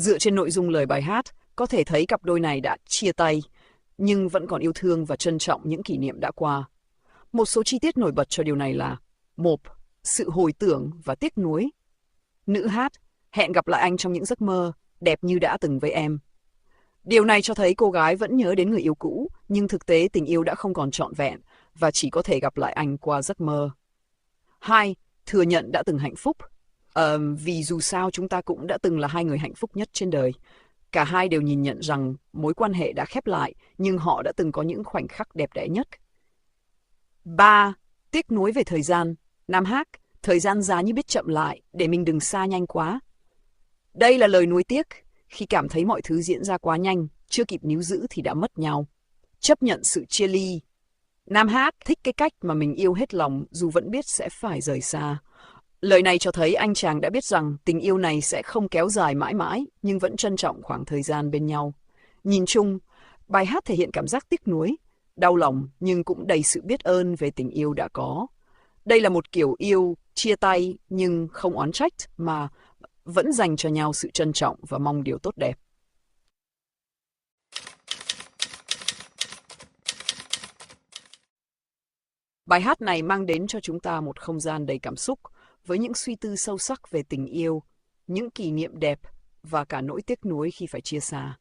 Dựa trên nội dung lời bài hát, có thể thấy cặp đôi này đã chia tay, nhưng vẫn còn yêu thương và trân trọng những kỷ niệm đã qua. Một số chi tiết nổi bật cho điều này là: 1. Sự hồi tưởng và tiếc nuối. Nữ hát: hẹn gặp lại anh trong những giấc mơ, đẹp như đã từng với em. Điều này cho thấy cô gái vẫn nhớ đến người yêu cũ, nhưng thực tế tình yêu đã không còn trọn vẹn và chỉ có thể gặp lại anh qua giấc mơ. 2. Thừa nhận đã từng hạnh phúc. Vì dù sao chúng ta cũng đã từng là hai người hạnh phúc nhất trên đời. Cả hai đều nhìn nhận rằng mối quan hệ đã khép lại, nhưng họ đã từng có những khoảnh khắc đẹp đẽ nhất. 3. Tiếc nuối về thời gian. Nam hát: thời gian giá như biết chậm lại, để mình đừng xa nhanh quá. Đây là lời nuối tiếc, khi cảm thấy mọi thứ diễn ra quá nhanh, chưa kịp níu giữ thì đã mất nhau. Chấp nhận sự chia ly. Nam hát thích cái cách mà mình yêu hết lòng dù vẫn biết sẽ phải rời xa. Lời này cho thấy anh chàng đã biết rằng tình yêu này sẽ không kéo dài mãi mãi, nhưng vẫn trân trọng khoảng thời gian bên nhau. Nhìn chung, bài hát thể hiện cảm giác tiếc nuối, đau lòng nhưng cũng đầy sự biết ơn về tình yêu đã có. Đây là một kiểu yêu chia tay nhưng không oán trách, mà vẫn dành cho nhau sự trân trọng và mong điều tốt đẹp. Bài hát này mang đến cho chúng ta một không gian đầy cảm xúc, với những suy tư sâu sắc về tình yêu, những kỷ niệm đẹp và cả nỗi tiếc nuối khi phải chia xa.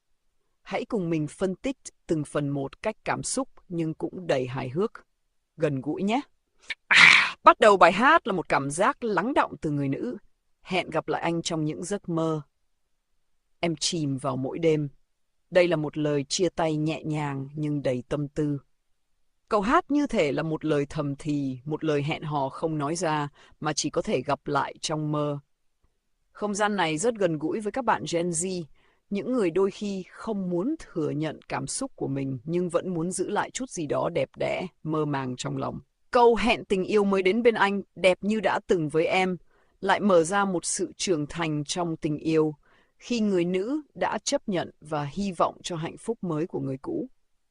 Hãy cùng mình phân tích từng phần một cách cảm xúc nhưng cũng đầy hài hước, gần gũi nhé. Bắt đầu bài hát là một cảm giác lắng đọng từ người nữ. Hẹn gặp lại anh trong những giấc mơ. Em chìm vào mỗi đêm. Đây là một lời chia tay nhẹ nhàng nhưng đầy tâm tư. Câu hát như thể là một lời thầm thì, một lời hẹn hò không nói ra mà chỉ có thể gặp lại trong mơ. Không gian này rất gần gũi với các bạn Gen Z, những người đôi khi không muốn thừa nhận cảm xúc của mình nhưng vẫn muốn giữ lại chút gì đó đẹp đẽ, mơ màng trong lòng. Câu hẹn tình yêu mới đến bên anh, đẹp như đã từng với em, lại mở ra một sự trưởng thành trong tình yêu, khi người nữ đã chấp nhận và hy vọng cho hạnh phúc mới của người cũ.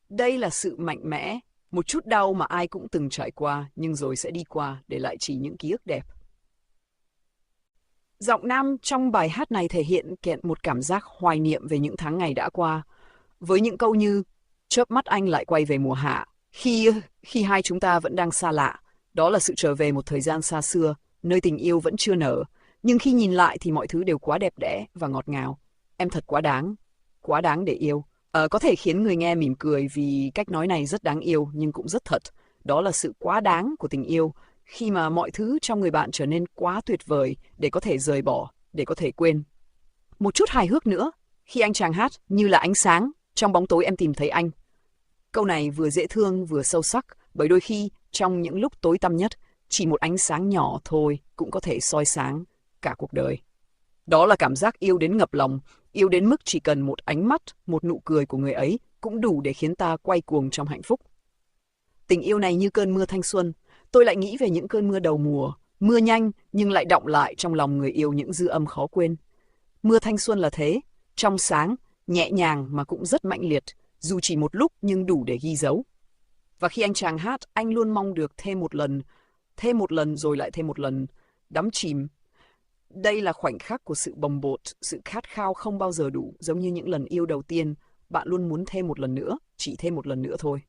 Đây là sự mạnh mẽ, một chút đau mà ai cũng từng trải qua, nhưng rồi sẽ đi qua để lại chỉ những ký ức đẹp. Giọng nam trong bài hát này thể hiện một cảm giác hoài niệm về những tháng ngày đã qua, với những câu như chớp mắt anh lại quay về mùa hạ, khi hai chúng ta vẫn đang xa lạ. Đó là sự trở về một thời gian xa xưa, nơi tình yêu vẫn chưa nở, nhưng khi nhìn lại thì mọi thứ đều quá đẹp đẽ và ngọt ngào. Em thật quá đáng để yêu. Có thể khiến người nghe mỉm cười vì cách nói này rất đáng yêu nhưng cũng rất thật. Đó là sự quá đáng của tình yêu, khi mà mọi thứ trong người bạn trở nên quá tuyệt vời để có thể rời bỏ, để có thể quên. Một chút hài hước nữa, khi anh chàng hát như là ánh sáng, trong bóng tối em tìm thấy anh. Câu này vừa dễ thương vừa sâu sắc, bởi đôi khi trong những lúc tối tăm nhất, chỉ một ánh sáng nhỏ thôi cũng có thể soi sáng cả cuộc đời. Đó là cảm giác yêu đến ngập lòng, yêu đến mức chỉ cần một ánh mắt, một nụ cười của người ấy cũng đủ để khiến ta quay cuồng trong hạnh phúc. Tình yêu này như cơn mưa thanh xuân, tôi lại nghĩ về những cơn mưa đầu mùa, mưa nhanh nhưng lại đọng lại trong lòng người yêu những dư âm khó quên. Mưa thanh xuân là thế, trong sáng, nhẹ nhàng mà cũng rất mạnh liệt, dù chỉ một lúc nhưng đủ để ghi dấu. Và khi anh chàng hát, anh luôn mong được thêm một lần rồi lại thêm một lần, đắm chìm. Đây là khoảnh khắc của sự bồng bột, sự khát khao không bao giờ đủ, giống như những lần yêu đầu tiên, bạn luôn muốn thêm một lần nữa, chỉ thêm một lần nữa thôi.